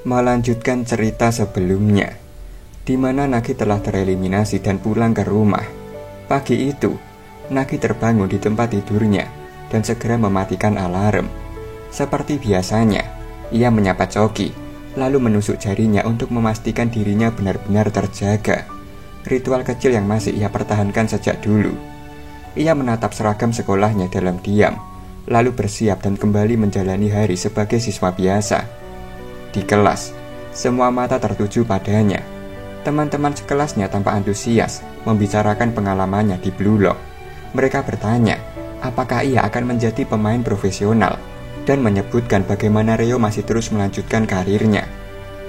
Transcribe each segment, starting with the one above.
melanjutkan cerita sebelumnya, di mana Nagi telah tereliminasi dan pulang ke rumah. Pagi itu, Nagi terbangun di tempat tidurnya dan segera mematikan alarm. Seperti biasanya, ia menyapa Coki, lalu menusuk jarinya untuk memastikan dirinya benar-benar terjaga. Ritual kecil yang masih ia pertahankan sejak dulu. Ia menatap seragam sekolahnya dalam diam, lalu bersiap dan kembali menjalani hari sebagai siswa biasa. Di kelas, semua mata tertuju padanya. Teman-teman sekelasnya tanpa antusias membicarakan pengalamannya di Blue Lock. Mereka bertanya, apakah ia akan menjadi pemain profesional, dan menyebutkan bagaimana Reo masih terus melanjutkan karirnya.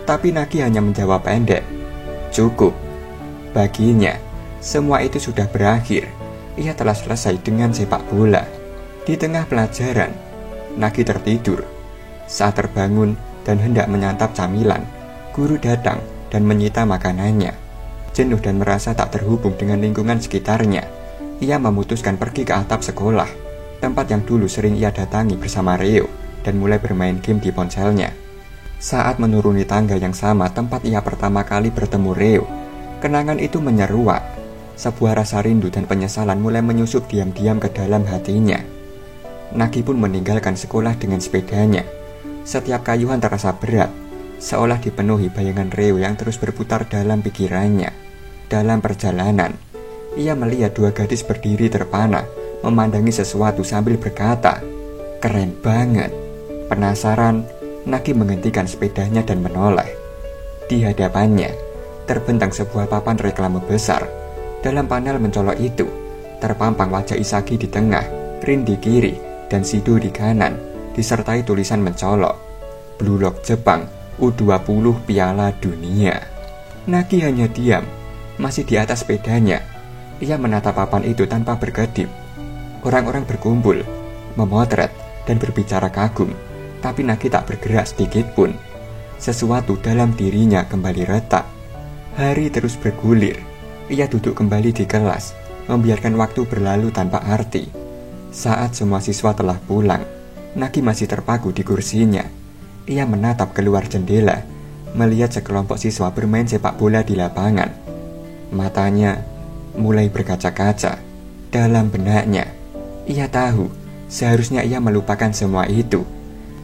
Tapi Nagi hanya menjawab pendek, cukup. Baginya, semua itu sudah berakhir. Ia telah selesai dengan sepak bola. Di tengah pelajaran, Nagi tertidur. Saat terbangun dan hendak menyantap camilan, guru datang dan menyita makanannya. Jenuh dan merasa tak terhubung dengan lingkungan sekitarnya, ia memutuskan pergi ke atap sekolah, tempat yang dulu sering ia datangi bersama Reo, dan mulai bermain game di ponselnya. Saat menuruni tangga yang sama tempat ia pertama kali bertemu Reo, kenangan itu menyeruak. Sebuah rasa rindu dan penyesalan mulai menyusup diam-diam ke dalam hatinya. Nagi pun meninggalkan sekolah dengan sepedanya. Setiap kayuhan terasa berat, seolah dipenuhi bayangan Reo yang terus berputar dalam pikirannya. Dalam perjalanan, ia melihat dua gadis berdiri terpana, memandangi sesuatu sambil berkata, "Keren banget." Penasaran, Nagi menghentikan sepedanya dan menoleh. Di hadapannya, terbentang sebuah papan reklame besar. Dalam panel mencolok itu, terpampang wajah Isagi di tengah, Rin di kiri, dan Shido di kanan, disertai tulisan mencolok, Blue Lock Jepang, U20 Piala Dunia. Nagi hanya diam, masih di atas sepedanya. Ia menatap papan itu tanpa berkedip. Orang-orang berkumpul, memotret, dan berbicara kagum, tapi Nagi tak bergerak sedikit pun. Sesuatu dalam dirinya kembali retak. Hari terus bergulir. Ia duduk kembali di kelas, membiarkan waktu berlalu tanpa arti. Saat semua siswa telah pulang, Nagi masih terpaku di kursinya. Ia menatap keluar jendela, melihat sekelompok siswa bermain sepak bola di lapangan. Matanya mulai berkaca-kaca. Dalam benaknya, ia tahu seharusnya ia melupakan semua itu,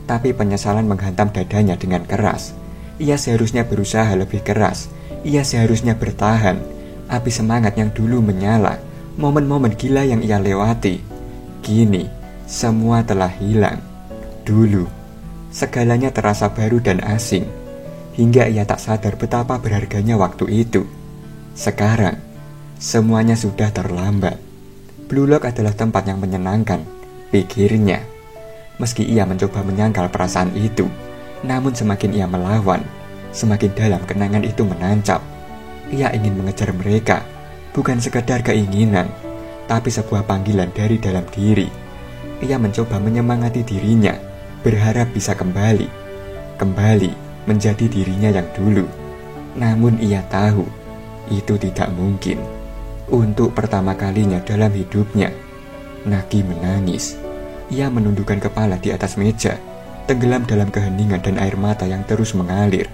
tapi penyesalan menghantam dadanya dengan keras. Ia seharusnya berusaha lebih keras. Ia seharusnya bertahan. Api semangat yang dulu menyala, momen-momen gila yang ia lewati, kini semua telah hilang. Dulu, segalanya terasa baru dan asing, hingga ia tak sadar betapa berharganya waktu itu. Sekarang, semuanya sudah terlambat. Blue Lock adalah tempat yang menyenangkan, pikirnya. Meski ia mencoba menyangkal perasaan itu, namun semakin ia melawan, semakin dalam kenangan itu menancap. Ia ingin mengejar mereka, bukan sekedar keinginan, tapi sebuah panggilan dari dalam diri. Ia mencoba menyemangati dirinya, berharap bisa kembali menjadi dirinya yang dulu. Namun ia tahu, itu tidak mungkin. Untuk pertama kalinya dalam hidupnya, Nagi menangis. Ia menundukkan kepala di atas meja, tenggelam dalam keheningan dan air mata yang terus mengalir.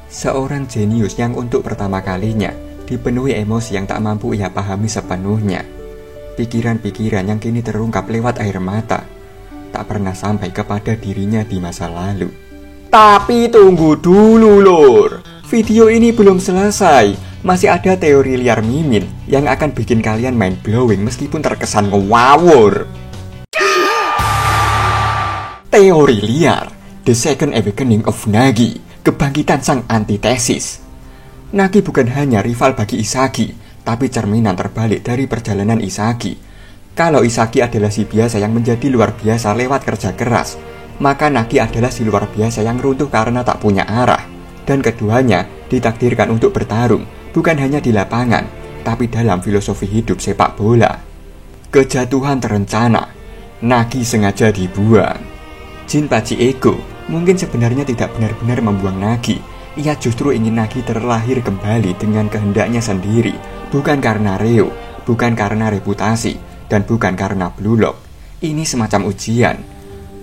Seorang jenius yang untuk pertama kalinya dipenuhi emosi yang tak mampu ia pahami sepenuhnya. Pikiran-pikiran yang kini terungkap lewat air mata tak pernah sampai kepada dirinya di masa lalu. Tapi tunggu dulu lur, video ini belum selesai. Masih ada teori liar Mimin yang akan bikin kalian mind blowing meskipun terkesan ngawur. Teori liar, The Second Awakening of Nagi, kebangkitan sang antitesis. Nagi bukan hanya rival bagi Isagi, tapi cerminan terbalik dari perjalanan Isagi. Kalau Isagi adalah si biasa yang menjadi luar biasa lewat kerja keras, maka Nagi adalah si luar biasa yang runtuh karena tak punya arah. Dan keduanya ditakdirkan untuk bertarung, bukan hanya di lapangan, tapi dalam filosofi hidup sepak bola. Kejatuhan terencana, Nagi sengaja dibuang. Jinpachi Ego mungkin sebenarnya tidak benar-benar membuang Nagi. Ia justru ingin Nagi terlahir kembali dengan kehendaknya sendiri, bukan karena Reo, bukan karena reputasi, dan bukan karena Blue Lock. Ini semacam ujian.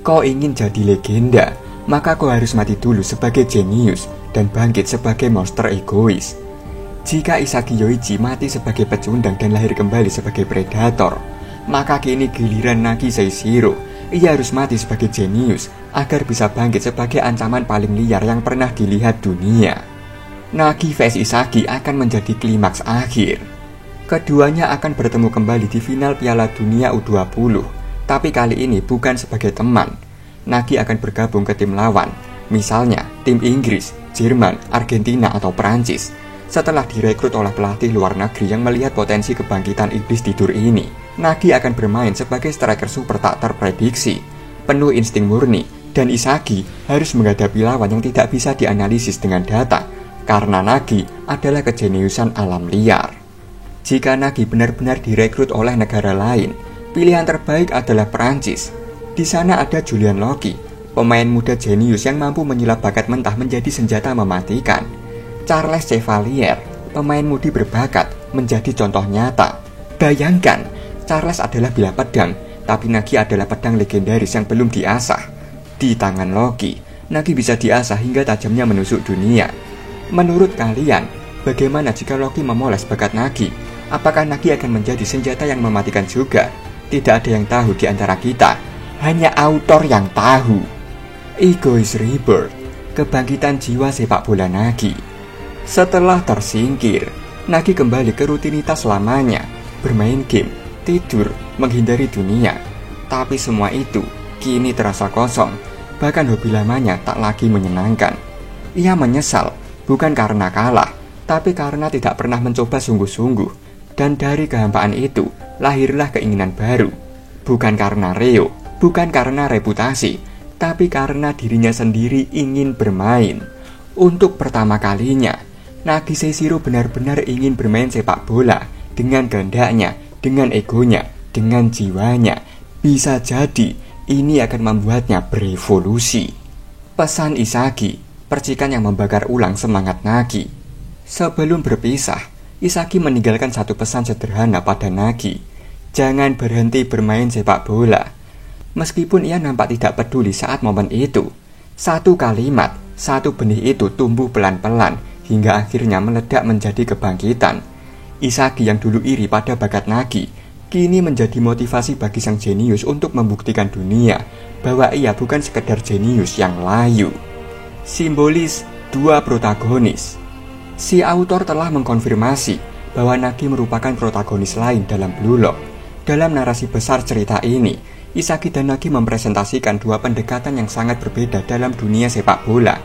Kau ingin jadi legenda, maka kau harus mati dulu sebagai jenius dan bangkit sebagai monster egois. Jika Isagi Yoichi mati sebagai pecundang dan lahir kembali sebagai predator, maka kini giliran Nagi Seishiro. Ia harus mati sebagai jenius agar bisa bangkit sebagai ancaman paling liar yang pernah dilihat dunia. Nagi vs Isagi akan menjadi klimaks akhir. Keduanya akan bertemu kembali di final Piala Dunia U20, tapi kali ini bukan sebagai teman. Nagi akan bergabung ke tim lawan, misalnya tim Inggris, Jerman, Argentina, atau Perancis. Setelah direkrut oleh pelatih luar negeri yang melihat potensi kebangkitan iblis tidur ini, Nagi akan bermain sebagai striker super tak terprediksi, penuh insting murni, dan Isagi harus menghadapi lawan yang tidak bisa dianalisis dengan data, karena Nagi adalah kejeniusan alam liar. Jika Nagi benar-benar direkrut oleh negara lain, pilihan terbaik adalah Perancis. Di sana ada Julian Loki, pemain muda jenius yang mampu menyulap bakat mentah menjadi senjata mematikan. Charles Chevalier, pemain mudi berbakat, menjadi contoh nyata. Bayangkan, Charles adalah bilah pedang, tapi Nagi adalah pedang legendaris yang belum diasah. Di tangan Loki, Nagi bisa diasah hingga tajamnya menusuk dunia. Menurut kalian, bagaimana jika Loki memoles bakat Nagi? Apakah Nagi akan menjadi senjata yang mematikan juga? Tidak ada yang tahu di antara kita, hanya autor yang tahu. Ego is Rebirth, kebangkitan jiwa sepak bola Nagi. Setelah tersingkir, Nagi kembali ke rutinitas lamanya, bermain game, tidur, menghindari dunia. Tapi semua itu kini terasa kosong, bahkan hobi lamanya tak lagi menyenangkan. Ia menyesal, bukan karena kalah, tapi karena tidak pernah mencoba sungguh-sungguh. Dan dari kehampaan itu, lahirlah keinginan baru. Bukan karena reo, bukan karena reputasi, tapi karena dirinya sendiri ingin bermain. Untuk pertama kalinya, Nagi Seishiro benar-benar ingin bermain sepak bola dengan kehendaknya, dengan egonya, dengan jiwanya. Bisa jadi ini akan membuatnya berevolusi. Pesan Isagi, percikan yang membakar ulang semangat Nagi. Sebelum berpisah, Isagi meninggalkan satu pesan sederhana pada Nagi. Jangan berhenti bermain sepak bola. Meskipun ia nampak tidak peduli saat momen itu, satu kalimat, satu benih itu tumbuh pelan-pelan hingga akhirnya meledak menjadi kebangkitan. Isagi yang dulu iri pada bakat Nagi, kini menjadi motivasi bagi sang jenius untuk membuktikan dunia bahwa ia bukan sekedar jenius yang layu. Simbolis dua protagonis. Si autor telah mengkonfirmasi bahwa Nagi merupakan protagonis lain dalam Blue Lock. Dalam narasi besar cerita ini, Isagi dan Nagi mempresentasikan dua pendekatan yang sangat berbeda dalam dunia sepak bola.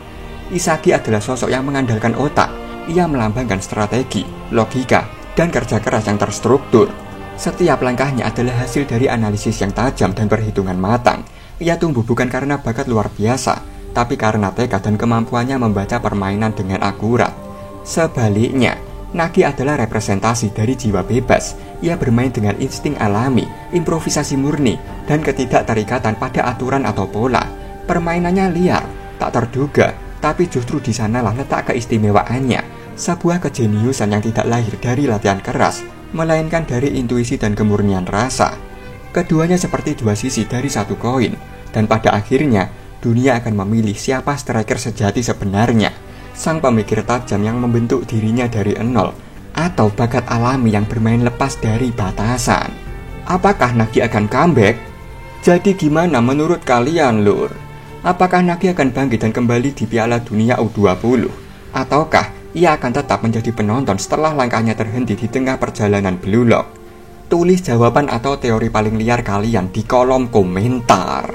Isagi adalah sosok yang mengandalkan otak. Ia melambangkan strategi, logika, dan kerja keras yang terstruktur. Setiap langkahnya adalah hasil dari analisis yang tajam dan perhitungan matang. Ia tumbuh bukan karena bakat luar biasa, tapi karena tekad dan kemampuannya membaca permainan dengan akurat. Sebaliknya, Nagi adalah representasi dari jiwa bebas. Ia bermain dengan insting alami, improvisasi murni, dan ketidakterikatan pada aturan atau pola. Permainannya liar, tak terduga, tapi justru di sanalah letak keistimewaannya. Sebuah kejeniusan yang tidak lahir dari latihan keras, melainkan dari intuisi dan kemurnian rasa. Keduanya seperti dua sisi dari satu koin, dan pada akhirnya dunia akan memilih siapa striker sejati sebenarnya. Sang pemikir tajam yang membentuk dirinya dari nol, atau bakat alami yang bermain lepas dari batasan. Apakah Nagi akan comeback? Jadi gimana menurut kalian, lur? Apakah Nagi akan bangkit dan kembali di Piala Dunia U20? Ataukah ia akan tetap menjadi penonton setelah langkahnya terhenti di tengah perjalanan Blue Lock? Tulis jawaban atau teori paling liar kalian di kolom komentar.